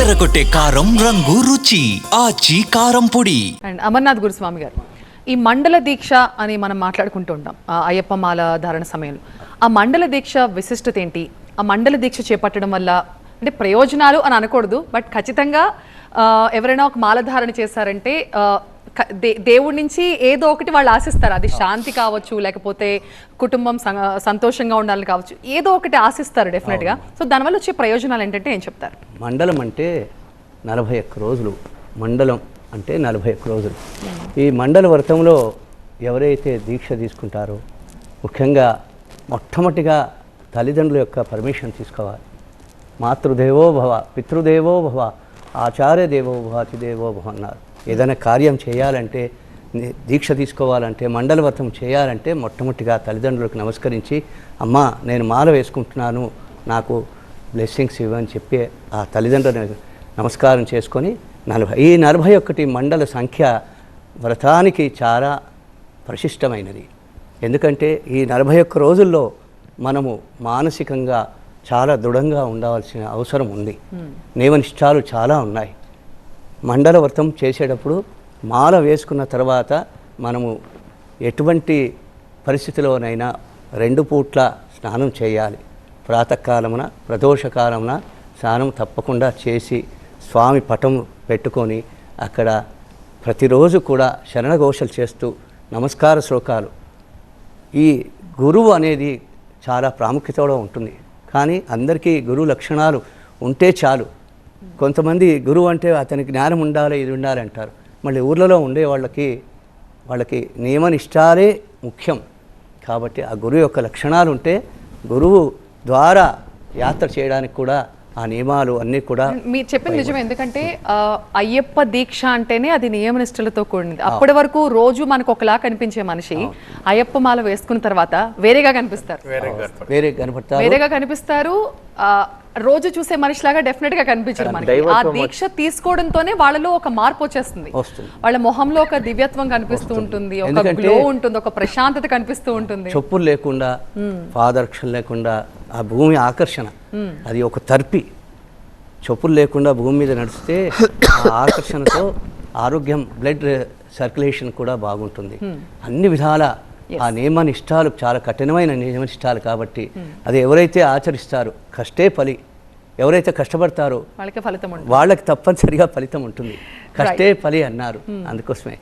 అదరగొట్టే కారం రంగు రుచి ఆచి కారం పొడి. అండ్ అమర్నాథ్ గురుస్వామి గారు, ఈ మండల దీక్ష అని మనం మాట్లాడుకుంటూ ఉంటాం అయ్యప్ప మాల ధారణ సమయంలో. ఆ మండల దీక్ష విశిష్టత ఏంటి? ఆ మండల దీక్ష చేపట్టడం వల్ల అంటే ప్రయోజనాలు అని అనకూడదు, బట్ ఖచ్చితంగా ఎవరైనా ఒక మాల ధారణ చేశారంటే దేవుడి నుంచి ఏదో ఒకటి వాళ్ళు ఆశిస్తారు. అది శాంతి కావచ్చు, లేకపోతే కుటుంబం సంతోషంగా ఉండాలని కావచ్చు, ఏదో ఒకటి ఆశిస్తారు డెఫినెట్గా. సో దానివల్ల వచ్చే ప్రయోజనాలు ఏంటంటే ఏం చెప్తారు? మండలం అంటే 41 రోజులు, మండలం అంటే 41 రోజులు. ఈ మండల వ్రతంలో ఎవరైతే దీక్ష తీసుకుంటారో ముఖ్యంగా మొట్టమొదటిగా తల్లిదండ్రుల యొక్క పర్మిషన్ తీసుకోవాలి. మాతృదేవో భవ, పితృదేవో భవ, ఆచార్య దేవో భవ, అతిదేవో భవ అన్నారు. ఏదైనా కార్యం చేయాలంటే, దీక్ష తీసుకోవాలంటే, మండల వ్రతం చేయాలంటే మొట్టమొదటిగా తల్లిదండ్రులకు నమస్కరించి, అమ్మా నేను మాల వేసుకుంటున్నాను, నాకు బ్లెస్సింగ్స్ ఇవ్వని చెప్పి ఆ తల్లిదండ్రులకు నమస్కారం చేసుకొని ఈ 41 మండల సంఖ్య వ్రతానికి చాలా ప్రశిష్టమైనది. ఎందుకంటే ఈ 41 రోజుల్లో మనము మానసికంగా చాలా దృఢంగా ఉండవలసిన అవసరం ఉంది. నియమనిష్టాలు చాలా ఉన్నాయి. మండల వ్రతం చేసేటప్పుడు మాల వేసుకున్న తర్వాత మనము ఎటువంటి పరిస్థితిలోనైనా 2 పూట్ల స్నానం చేయాలి. ప్రాతకాలమున, ప్రదోషకాలమున స్నానం తప్పకుండా చేసి స్వామి పటం పెట్టుకొని అక్కడ ప్రతిరోజు కూడా శరణఘోషలు చేస్తూ నమస్కార శ్లోకాలు. ఈ గురువు అనేది చాలా ప్రాముఖ్యతలో ఉంటుంది, కానీ అందరికీ గురువు లక్షణాలు ఉంటే చాలు. కొంతమంది గురువు అంటే అతనికి జ్ఞానం ఉండాలి, ఇది ఉండాలి అంటారు. మళ్ళీ ఊర్లలో ఉండే వాళ్ళకి నియమనిష్టాలే ముఖ్యం. కాబట్టి ఆ గురువు యొక్క లక్షణాలు ఉంటే గురువు ద్వారా యాత్ర చేయడానికి కూడా ఆ నియమాలు అన్నీ కూడా మీరు చెప్పింది నిజమే. ఎందుకంటే అయ్యప్ప దీక్ష అంటేనే అది నియమనిష్టలతో కూడింది. అప్పటి వరకు రోజు మనకు ఒకలా కనిపించే మనిషి అయ్యప్ప మాల వేసుకున్న తర్వాత వేరేగా కనిపిస్తారు, వేరేగా కనిపిస్తారు. రోజు చూసే మనిషిలాగా డెఫినెట్ గా కనిపించారు మనకి. ఆ దీక్ష తీసుకోవడంతోనే వాళ్ళలో ఒక మార్పు వచ్చేస్తుంది. వాళ్ళ మొహంలో ఒక దివ్యత్వం కనిపిస్తూ ఉంటుంది, ఒక గ్లో ఉంటుంది, ఒక ప్రశాంతత కనిపిస్తూ ఉంటుంది. చెప్పులు లేకుండా, పాదరక్షలు లేకుండా ఆ భూమి ఆకర్షణ, అది ఒక తర్పి. చెప్పులు లేకుండా భూమి మీద నడిస్తే ఆ ఆకర్షణతో ఆరోగ్యం, బ్లడ్ సర్క్యులేషన్ కూడా బాగుంటుంది. అన్ని విధాల ఆ నియమనిష్టాలు చాలా కఠినమైన నియమనిష్టాలు కాబట్టి అది ఎవరైతే ఆచరిస్తారో కష్టే ఫలి. ఎవరైతే కష్టపడతారో వాళ్ళకి తప్పనిసరిగా ఫలితం ఉంటుంది. కష్టే ఫలి అన్నారు, అందుకోసమే.